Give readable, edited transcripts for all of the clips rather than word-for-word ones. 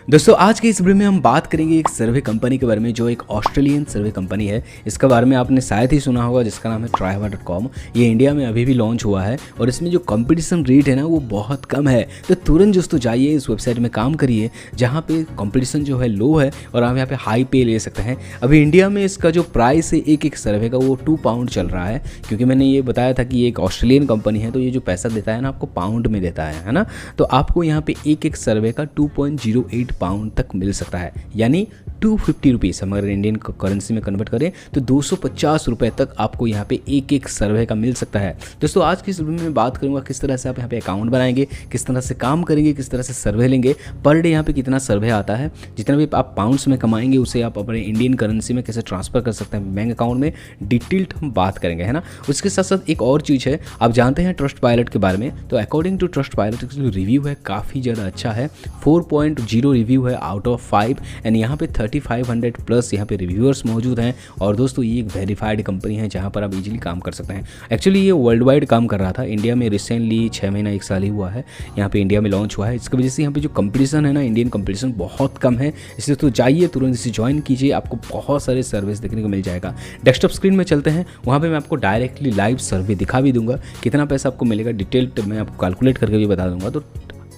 दोस्तों आज के इस वीडियो में हम बात करेंगे एक सर्वे कंपनी के बारे में जो एक ऑस्ट्रेलियन सर्वे कंपनी है। इसके बारे में आपने शायद ही सुना होगा, जिसका नाम है Trivago.com। ये इंडिया में अभी भी लॉन्च हुआ है और इसमें जो कंपटीशन रेट है ना वो बहुत कम है। तो तुरंत दोस्तों जाइए इस वेबसाइट में काम करिए जहाँ पे कंपटीशन जो है लो है और आप यहाँ पे हाई पे ले सकते हैं। अभी इंडिया में इसका जो प्राइस है एक सर्वे का वो £2 चल रहा है, क्योंकि मैंने ये बताया था कि ये एक ऑस्ट्रेलियन कंपनी है तो ये जो पैसा देता है ना आपको पाउंड में देता है ना। तो आपको यहाँ पे एक सर्वे का 2.08 पाउंड तक मिल सकता है, यानी 250 रुपीज़। हम अगर इंडियन करेंसी में कन्वर्ट करें तो 250 रुपये तक आपको यहाँ पे एक सर्वे का मिल सकता है। दोस्तों आज की इस वीडियो में बात करूँगा किस तरह से आप यहाँ पे अकाउंट बनाएंगे, किस तरह से काम करेंगे, किस तरह से सर्वे लेंगे, पर डे यहाँ पे कितना सर्वे आता है, जितना भी आप पाउंड्स में कमाएंगे उसे आप अपने इंडियन करेंसी में कैसे ट्रांसफर कर सकते हैं बैंक अकाउंट में, डिटेल्ड हम बात करेंगे, है ना। उसके साथ साथ एक और चीज़ है, आप जानते हैं ट्रस्ट पायलट के बारे में। तो अकॉर्डिंग टू ट्रस्ट पायलट जो रिव्यू है काफ़ी ज़्यादा अच्छा है, 4.0 रिव्यू है आउट ऑफ 5 एंड यहाँ पे 3500 प्लस यहाँ पे रिव्यूअर्स मौजूद हैं। और दोस्तों ये एक वेरीफाइड कंपनी है जहाँ पर आप इजीली काम कर सकते हैं। एक्चुअली ये वर्ल्ड वाइड काम कर रहा था, इंडिया में रिसेंटली 6 महीना 1 साल ही हुआ है यहाँ पे इंडिया में लॉन्च हुआ है। इसकी वजह से यहाँ पे जो कंपटीशन है ना, इंडियन कंपटीशन बहुत कम है, इसलिए तो जाइए तुरंत इसे ज्वाइन कीजिए, आपको बहुत सारे सर्विस देखने को मिल जाएगा। डेस्कटॉप स्क्रीन में चलते हैं, वहाँ पर मैं आपको डायरेक्टली लाइव सर्वे दिखा भी दूंगा, कितना पैसा आपको मिलेगा डिटेल्ड मैं आपको कैलकुलेट करके भी बता दूंगा। तो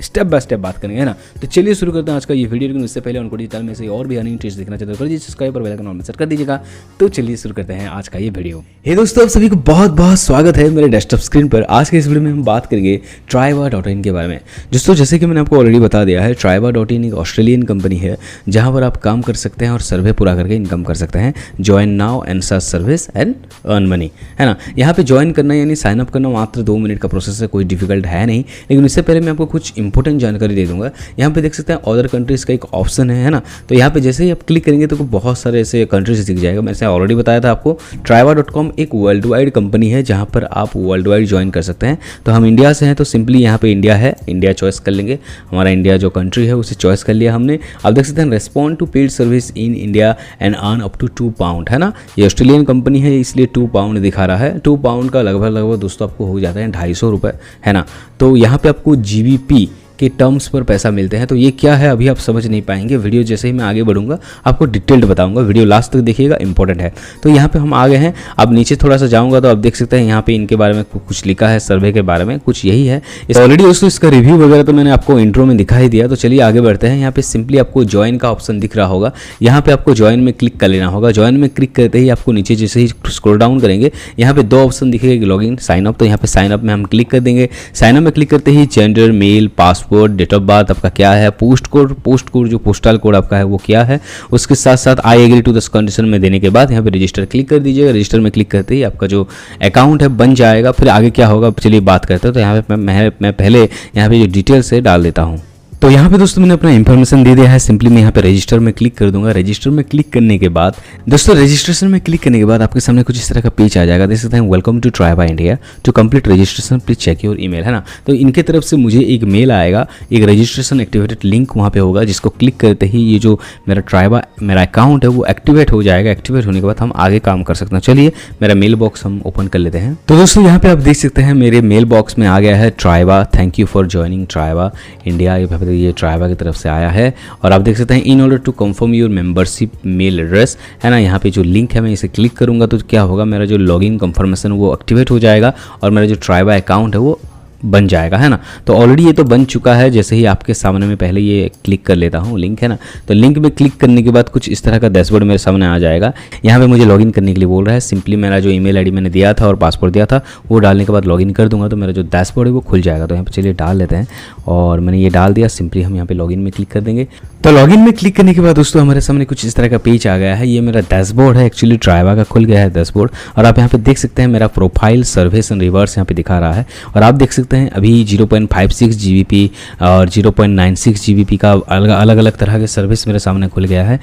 स्टेप बाय स्टेप बात करेंगे, है ना। तो चलिए शुरू करते हैं आज का ये वीडियो। लेकिन उससे पहले उनको डिजिटल में से और भी अर्निंग टिप्स देखना चाहते हो कर सब्सक्राइब और बेल आइकन ऑन में सेट कर दीजिएगा। तो चलिए शुरू करते हैं आज का ये वीडियो। हे दोस्तों, आप सभी को बहुत बहुत स्वागत है मेरे डेस्कटॉप स्क्रीन पर। आज के इस वीडियो में हम बात करेंगे Trivago.in के बारे में। दोस्तों जैसे कि मैंने आपको ऑलरेडी बता दिया है, Trivago.in एक ऑस्ट्रेलियन कंपनी है जहाँ पर आप काम कर सकते हैं और सर्वे पूरा करके इनकम कर सकते हैं। Join now and search service and earn money, है ना। यहाँ पे ज्वाइन करना यानी साइन अप करना मात्र 2 मिनट का प्रोसेस है, कोई डिफिकल्ट है नहीं। लेकिन इससे पहले मैं आपको कुछ इंपॉर्टेंट जानकारी दूंगा। यहाँ पे देख सकते हैं अदर कंट्रीज का एक ऑप्शन है ना। तो यहाँ पे जैसे ही आप क्लिक करेंगे तो बहुत सारे ऐसे कंट्रीज दिख जाएगा। मैंने ऑलरेडी बताया था आपको, Trivago.com एक वर्ल्ड वाइड कंपनी है जहाँ पर आप वर्ल्ड वाइड ज्वाइन कर सकते हैं। तो हम इंडिया से हैं तो सिंपली यहाँ पे इंडिया है, इंडिया चॉइस कर लेंगे। हमारा इंडिया जो कंट्री है उसे चॉइस कर लिया हमने। आप देख सकते हैं respond to paid service in India and earn up to 2 pound, है ना। ये ऑस्ट्रेलियन कंपनी है इसलिए 2 पाउंड दिखा रहा है। 2 पाउंड का लगभग दोस्तों आपको हो जाता है 250 रुपये, है ना। तो यहाँ पे आपको GBP के टर्म्स पर पैसा मिलते हैं। तो ये क्या है अभी आप समझ नहीं पाएंगे, वीडियो जैसे ही मैं आगे बढ़ूंगा आपको डिटेल्ड बताऊंगा, वीडियो लास्ट तक देखिएगा, इंपॉर्टेंट है। तो यहाँ पे हम आ गए हैं। अब नीचे थोड़ा सा जाऊंगा तो आप देख सकते हैं यहाँ पे इनके बारे में कुछ लिखा है, सर्वे के बारे में कुछ यही है। ऑलरेडी दोस्तों इसका रिव्यू वगैरह तो मैंने आपको इंट्रो में दिखा ही दिया। तो चलिए आगे बढ़ते हैं। यहाँ पे सिंपली आपको ज्वाइन का ऑप्शन दिख रहा होगा, यहाँ पे आपको ज्वाइन में क्लिक कर लेना होगा। ज्वाइन में क्लिक करते ही आपको नीचे जैसे ही स्क्रॉल डाउन करेंगे यहाँ पे 2 ऑप्शन दिखेगा, लॉगिन साइन अप। तो यहाँ पे साइन अप में हम क्लिक कर देंगे। साइन अप में क्लिक करते ही gender, male, passport, date of birth आपका क्या है, पोस्ट कोड जो पोस्टल कोड आपका है वो क्या है, उसके साथ साथ I agree to this condition में देने के बाद यहाँ पे रजिस्टर क्लिक कर दीजिएगा। रजिस्टर में क्लिक करते ही आपका जो अकाउंट है बन जाएगा। फिर आगे क्या होगा चलिए बात करते हैं। तो यहाँ पे मैं पहले यहाँ पे जो डिटेल्स है डाल देता हूँ। तो यहाँ पे दोस्तों मैंने अपना इन्फॉर्मेशन दे दिया है। सिंपली मैं यहाँ पे रजिस्टर में क्लिक कर दूंगा। रजिस्टर में क्लिक करने के बाद दोस्तों रजिस्ट्रेशन में क्लिक करने के बाद आपके सामने कुछ इस तरह का पेज आ जाएगा। देख सकते हैं welcome to Trivago India, to complete registration please check your email, है ना। तो इनके तरफ से मुझे एक मेल आएगा, एक रजिस्ट्रेशन एक्टिवेटेड लिंक वहाँ पे होगा, जिसको क्लिक करते ही ये जो मेरा अकाउंट है वो एक्टिवेट हो जाएगा। एक्टिवेट होने के बाद हम आगे काम कर सकते हैं। चलिए मेरा मेल बॉक्स हम ओपन कर लेते हैं। तो दोस्तों यहाँ पे आप देख सकते हैं मेरे मेल बॉक्स में आ गया है Trivago, thank you for joining Trivago India. ये Trivago की तरफ से आया है। और आप देख सकते हैं in order to confirm your membership mail address, है ना। यहाँ पे जो लिंक है मैं इसे क्लिक करूंगा तो क्या होगा, मेरा जो लॉगिन कंफर्मेशन वो एक्टिवेट हो जाएगा और मेरा जो Trivago अकाउंट है वो बन जाएगा, है ना। तो ऑलरेडी ये तो बन चुका है। जैसे ही आपके सामने में पहले ये क्लिक कर लेता हूँ लिंक, है ना। तो लिंक में क्लिक करने के बाद कुछ इस तरह का डैशबोर्ड मेरे सामने आ जाएगा। यहाँ पे मुझे लॉगिन करने के लिए बोल रहा है। सिंपली मेरा जो ईमेल आईडी मैंने दिया था और पासवर्ड दिया था वो डालने के बाद लॉगिन कर दूंगा तो मेरा जो डैशबोर्ड है वो खुल जाएगा। तो यहाँ पे चलिए डाल लेते हैं और मैंने ये डाल दिया। सिंपली हम यहाँ पे लॉगिन में क्लिक कर देंगे। तो लॉगिन में क्लिक करने के बाद दोस्तों हमारे सामने कुछ इस तरह का पेज आ गया है। ये मेरा डैशबोर्ड है, एक्चुअली Trivago का खुल गया है डैशबोर्ड। और आप यहाँ पे देख सकते हैं मेरा प्रोफाइल, सर्विस एंड रिवर्स यहाँ पे दिखा रहा है। और आप देख सकते हैं अभी 0.56 GBP और 0.96 GBP का अलग अलग तरह के सर्विस मेरे सामने खुल गया है।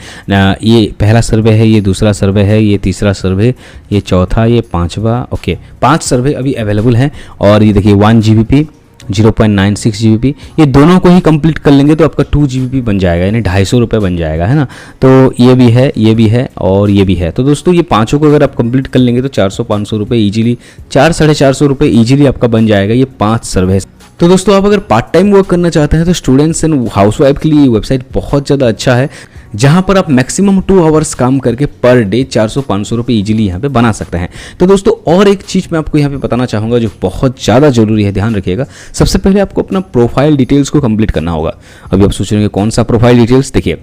ये पहला सर्वे है, ये दूसरा सर्वे है, ये तीसरा सर्वे, ये चौथा, ये 5वां। ओके 5 सर्वे अभी अवेलेबल हैं। और ये देखिए 1 GBP 0.96 GB, ये दोनों को ही कंप्लीट कर लेंगे तो आपका 2 GB बन जाएगा, यानी 250 रुपये बन जाएगा, है ना। तो ये भी है, ये भी है और ये भी है। तो दोस्तों ये पाँचों को अगर आप कंप्लीट कर लेंगे तो 400-500 रुपये ईजिली, 400-450 रुपये ईजिली आपका बन जाएगा ये 5 सर्वे। तो दोस्तों आप अगर पार्ट टाइम वर्क करना चाहते हैं तो स्टूडेंट्स एंड हाउसवाइफ के लिए ये वेबसाइट बहुत ज़्यादा अच्छा है, जहां पर आप मैक्सिमम 2 आवर्स काम करके पर डे 400-500 रुपये ईजिली यहाँ पे बना सकते हैं। तो दोस्तों और एक चीज़ मैं आपको यहाँ पे बताना चाहूँगा जो बहुत ज़्यादा जरूरी है, ध्यान रखिएगा। सबसे पहले आपको अपना प्रोफाइल डिटेल्स को कंप्लीट करना होगा। अभी आप सोच रहे हैं कौन सा प्रोफाइल डिटेल्स, देखिए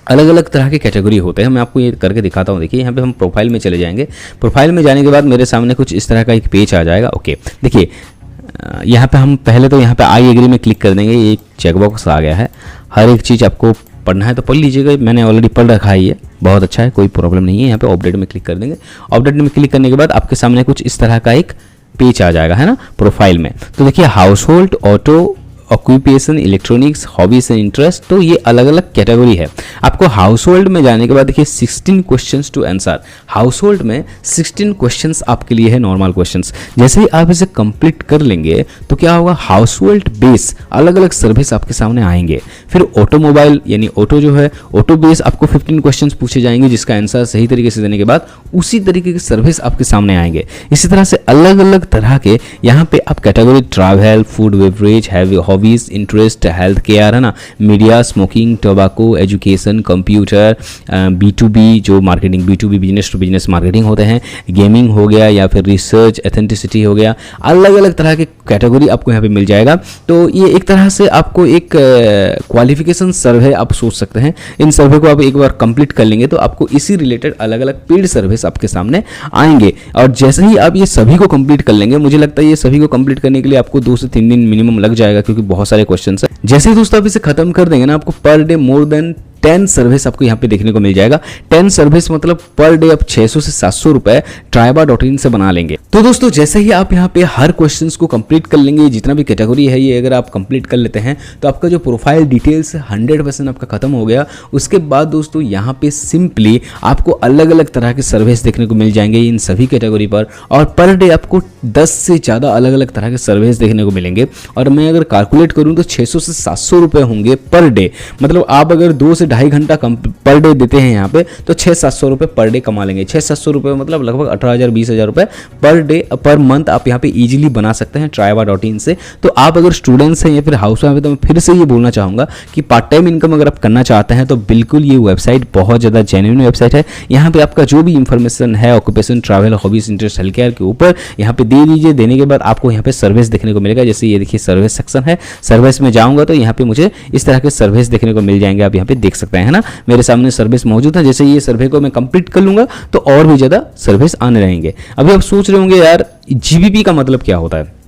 अलग अलग तरह के कैटेगरी होते हैं, मैं आपको ये करके दिखाता हूँ। देखिए यहाँ पे हम प्रोफाइल में चले जाएंगे। प्रोफाइल में जाने के बाद मेरे सामने कुछ इस तरह का एक पेज आ जाएगा। ओके, देखिए यहाँ पे हम पहले तो यहाँ पे आई एग्री में क्लिक कर देंगे। ये एक चेकबॉक्स आ गया है, हर एक चीज़ आपको पढ़ना है तो पढ़ लीजिएगा, मैंने ऑलरेडी पढ़ रखा है, ये बहुत अच्छा है, कोई प्रॉब्लम नहीं है। यहाँ पे अपडेट में क्लिक कर देंगे। अपडेट में क्लिक करने के बाद आपके सामने कुछ इस तरह का एक पेज आ जाएगा, है ना, प्रोफाइल में। तो देखिए house hold, auto, occupation, electronics, hobbies and interest, तो ये अलग अलग कैटेगरी है। आपको हाउस होल्ड में जाने के बाद देखिए 16 questions to answer. Household में 16 क्वेश्चंस आपके लिए है, नॉर्मल क्वेश्चंस। जैसे ही आप इसे कंप्लीट कर लेंगे तो क्या होगा, हाउस होल्ड बेस अलग अलग सर्विस आपके सामने आएंगे। फिर ऑटोमोबाइल यानी ऑटो जो है, ऑटो बेस आपको 15 क्वेश्चंस पूछे जाएंगे, जिसका आंसर सही तरीके से देने के बाद उसी तरीके के सर्विस आपके सामने आएंगे। इसी तरह से अलग अलग तरह के यहाँ पे आप category travel, food, beverage, hobbies, interest, health care, है ना, media, smoking, tobacco, education, computer, B2B जो marketing, B2B business to business marketing होते हैं, गेमिंग हो गया या फिर रिसर्च, एथेंटिसिटी हो गया, अलग अलग तरह के कैटेगरी आपको यहाँ पे मिल जाएगा। तो ये एक तरह से आपको एक क्वालिफिकेशन सर्वे आप सोच सकते हैं। इन सर्वे को आप एक बार कंप्लीट कर लेंगे तो आपको इसी रिलेटेड अलग अलग पेड सर्विस आपके सामने आएंगे। और जैसे ही आप ये सभी को कंप्लीट कर लेंगे, मुझे लगता है ये सभी को कंप्लीट करने के लिए आपको 2 से 3 दिन मिनिमम लग जाएगा, क्योंकि बहुत सारे क्वेश्चन है। जैसे ही दोस्तों आप इसे खत्म कर देंगे ना, आपको per day more than 10 service आपको यहाँ पे देखने को मिल जाएगा। 10 सर्विस मतलब पर डे आप 600 से 700 रुपए Traiba.in से बना लेंगे। तो दोस्तों जैसे ही आप यहाँ पे हर क्वेश्चंस को कंप्लीट कर लेंगे, जितना भी कैटेगरी है ये अगर आप कंप्लीट कर लेते हैं तो आपका जो प्रोफाइल डिटेल्स 100% आपका खत्म हो गया। उसके बाद दोस्तों यहाँ पे सिंपली आपको अलग अलग तरह के सर्विस देखने को मिल जाएंगे इन सभी कैटेगरी पर, और पर डे आपको 10 से ज़्यादा अलग अलग तरह के सर्विस देखने को मिलेंगे। और मैं अगर कैलकुलेट करूँ तो 600 से 700 रुपये होंगे पर डे। मतलब आप अगर 2 से 2.5 घंटा पर डे देते हैं यहाँ पे तो 600-700 रुपये पर डे कमा लेंगे। 600-700 रुपये मतलब लगभग 18,000-20,000 रुपये पर डे पर मंथ आप यहाँ पे इजीली बना सकते हैं Traiba.in से। तो आप अगर स्टूडेंट्स हैं या फिर हाउस वाइफ हैं तो मैं फिर से ये बोलना चाहूँगा कि पार्ट टाइम इनकम अगर आप करना चाहते हैं तो बिल्कुल ये वेबसाइट बहुत ज़्यादा जेन्युइन वेबसाइट है। यहाँ पे आपका जो भी इंफॉर्मेशन है occupation, travel, hobbies, interest, health care के ऊपर यहाँ पे दे दीजिए। देने के बाद आपको यहाँ पे सर्विस देखने को मिलेगा। जैसे ये देखिए सर्विस सेक्शन है, सर्विस में जाऊँगा तो यहाँ पे मुझे इस तरह के सर्विस देखने को मिल जाएंगे। आप यहाँ पे देख सकते हैं, है ना, मेरे सामने सर्विस मौजूद है। जैसे ये सर्वे को मैं कंप्लीट कर लूंगा तो और भी ज़्यादा सर्विस आने रहेंगे। अभी आप सोच रहे होंगे यार GBP का मतलब क्या होता है।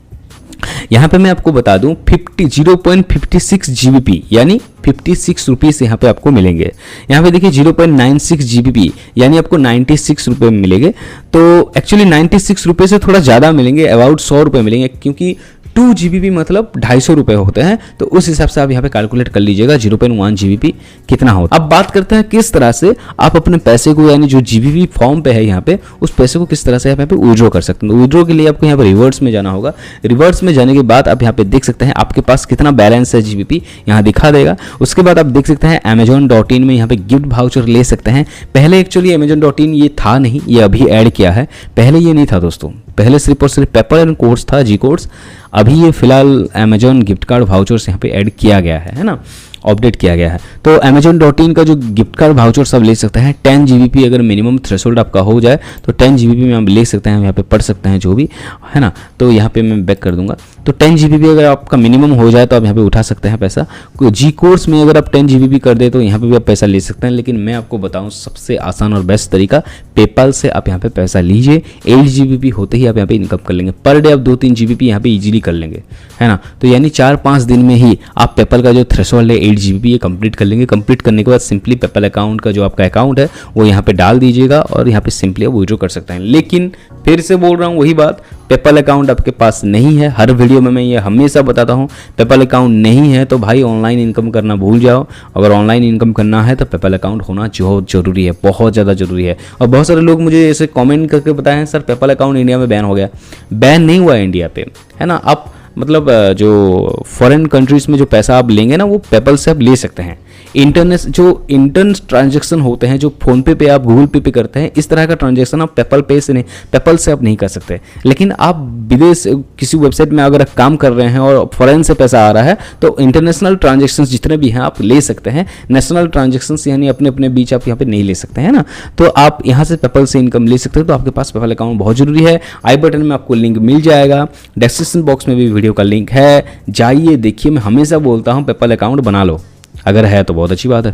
यहाँ पे मैं आपको बता दूं 0.56 GBP यानी 56 रुपीज़ यहाँ पे आपको मिलेंगे। यहाँ पे देखिए 0.96 GBP यानी आपको 96 रुपये मिलेंगे। तो एक्चुअली 96 रुपये से थोड़ा ज़्यादा मिलेंगे, अबाउट 100 रुपये मिलेंगे, क्योंकि 2 GBP मतलब 250 रुपये होते हैं। तो उस हिसाब से आप यहाँ पे कैलकुलेट कर लीजिएगा 0.1 GBP कितना होता है। अब बात करते हैं किस तरह से आप अपने पैसे को, यानी जो GBP फॉर्म पे है यहाँ पे, उस पैसे को किस तरह से आप यहाँ पे विड्रॉ कर सकते हैं। तो विड्रॉ के लिए आपको यहाँ पे रिवर्स में जाना होगा। रिवर्स में जाने के बाद आप यहाँ पे देख सकते हैं आपके पास कितना बैलेंस है GBP यहाँ दिखा देगा। उसके बाद आप देख सकते हैं Amazon.in में यहाँ पे गिफ्ट वाउचर ले सकते हैं। पहले एक्चुअली Amazon.in ये था नहीं, ये अभी ऐड किया है, पहले ये नहीं था दोस्तों। पहले सिर्फ और सिर्फ पेपर एंड कोर्स था, जी कोर्स। अभी ये फिलहाल Amazon गिफ्ट कार्ड वाउचर्स यहाँ पे ऐड किया गया है ना, अपडेट किया गया है। तो Amazon.in का जो गिफ्ट कार्ड वाउचर सब ले सकते हैं। 10 GBP अगर मिनिमम थ्रेशोल्ड आपका हो जाए तो 10 GBP में आप ले सकते हैं, यहाँ पे पढ़ सकते हैं जो भी है ना। तो यहाँ पे मैं बैक कर दूंगा। तो 10 GBP अगर आपका मिनिमम हो जाए तो आप यहाँ पे उठा सकते हैं पैसा। जी कोर्स में अगर आप 10 GBP कर दे तो यहाँ पे भी आप पैसा ले सकते हैं। लेकिन मैं आपको बताऊँ सबसे आसान और बेस्ट तरीका, पेपाल से आप यहाँ पे पैसा लीजिए। 8 GBP होते ही आप यहाँ पे इनकम कर लेंगे। पर डे आप 2-3 GBP यहाँ पे ईजिली कर लेंगे, है ना। तो यानी 4-5 दिन में ही आप पेपाल का जो थ्रेशोल्ड है 8 GBP ये कंप्लीट कर लेंगे। कंप्लीट करने के बाद सिंपली पेपाल अकाउंट का जो आपका अकाउंट है वो यहाँ पे डाल दीजिएगा और यहाँ पे सिंपली आप विड्रॉ कर सकते हैं। लेकिन फिर से बोल रहा हूँ वही बात, पेपाल अकाउंट आपके पास नहीं है। हर वीडियो में मैं ये हमेशा बताता हूँ, पेपाल अकाउंट नहीं है तो भाई ऑनलाइन इनकम करना भूल जाओ। अगर ऑनलाइन इनकम करना है तो पेपाल अकाउंट होना बहुत जरूरी है, बहुत ज़्यादा जरूरी है। और बहुत सारे लोग मुझे ऐसे कमेंट करके बताएं सर पेपाल अकाउंट इंडिया में बैन हो गया। बैन नहीं हुआ इंडिया पे, है ना। आप मतलब जो फॉरेन कंट्रीज़ में जो पैसा आप लेंगे ना वो पेपल से आप ले सकते हैं। इंटरनेट ट्रांजैक्शन होते हैं जो फ़ोनपे पे आप गूगल पे करते हैं, इस तरह का ट्रांजैक्शन आप पेपल से आप नहीं कर सकते। लेकिन आप विदेश किसी वेबसाइट में अगर आप काम कर रहे हैं और फॉरेन से पैसा आ रहा है तो इंटरनेशनल ट्रांजैक्शंस जितने भी हैं आप ले सकते हैं। नेशनल ट्रांजैक्शंस यानी अपने अपने बीच आप यहाँ पे नहीं ले सकते हैं ना। तो आप यहाँ से पेपल से इनकम ले सकते हैं। तो आपके पास पेपल अकाउंट बहुत जरूरी है। आई बटन में आपको लिंक मिल जाएगा, डिस्क्रिप्शन बॉक्स में भी वीडियो का लिंक है, जाइए देखिए। मैं हमेशा बोलता हूँ पेपल अकाउंट बना लो, अगर है तो बहुत अच्छी बात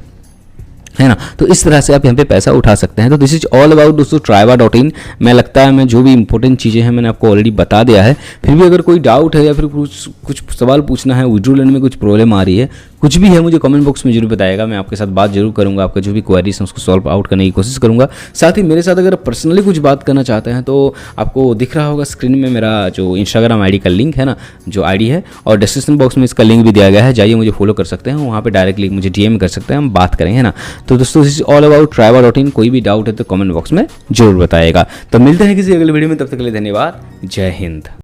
है ना। तो इस तरह से आप यहाँ पे पैसा उठा सकते हैं। तो दिस इज ऑल अबाउट दोस्तों Trayva.in। मैं लगता है मैं जो भी इंपॉर्टेंट चीज़ें हैं मैंने आपको ऑलरेडी बता दिया है। फिर भी अगर कोई डाउट है या फिर कुछ सवाल पूछना है, विड्रॉ लेने में कुछ प्रॉब्लम आ रही है, कुछ भी है, मुझे कमेंट बॉक्स में जरूर बताएगा। मैं आपके साथ बात जरूर करूंगा, आपका जो भी क्वेरीज है उसको सॉल्व आउट करने की कोशिश करूंगा। साथ ही मेरे साथ अगर पर्सनली कुछ बात करना चाहते हैं तो आपको दिख रहा होगा स्क्रीन में मेरा जो इंस्टाग्राम आईडी का लिंक है ना, जो आईडी है, और डिस्क्रिप्शन बॉक्स में इसका लिंक भी दिया गया है। जाइए मुझे फॉलो कर सकते हैं, वहाँ पर डायरेक्टली मुझे DM कर सकते हैं, हम बात करेंगे ना। तो दोस्तों this is all about Trayva.in। कोई भी डाउट है तो कमेंट बॉक्स में जरूर बताएगा। तो मिलते हैं किसी अगले वीडियो में, तब तक के लिए धन्यवाद। जय हिंद।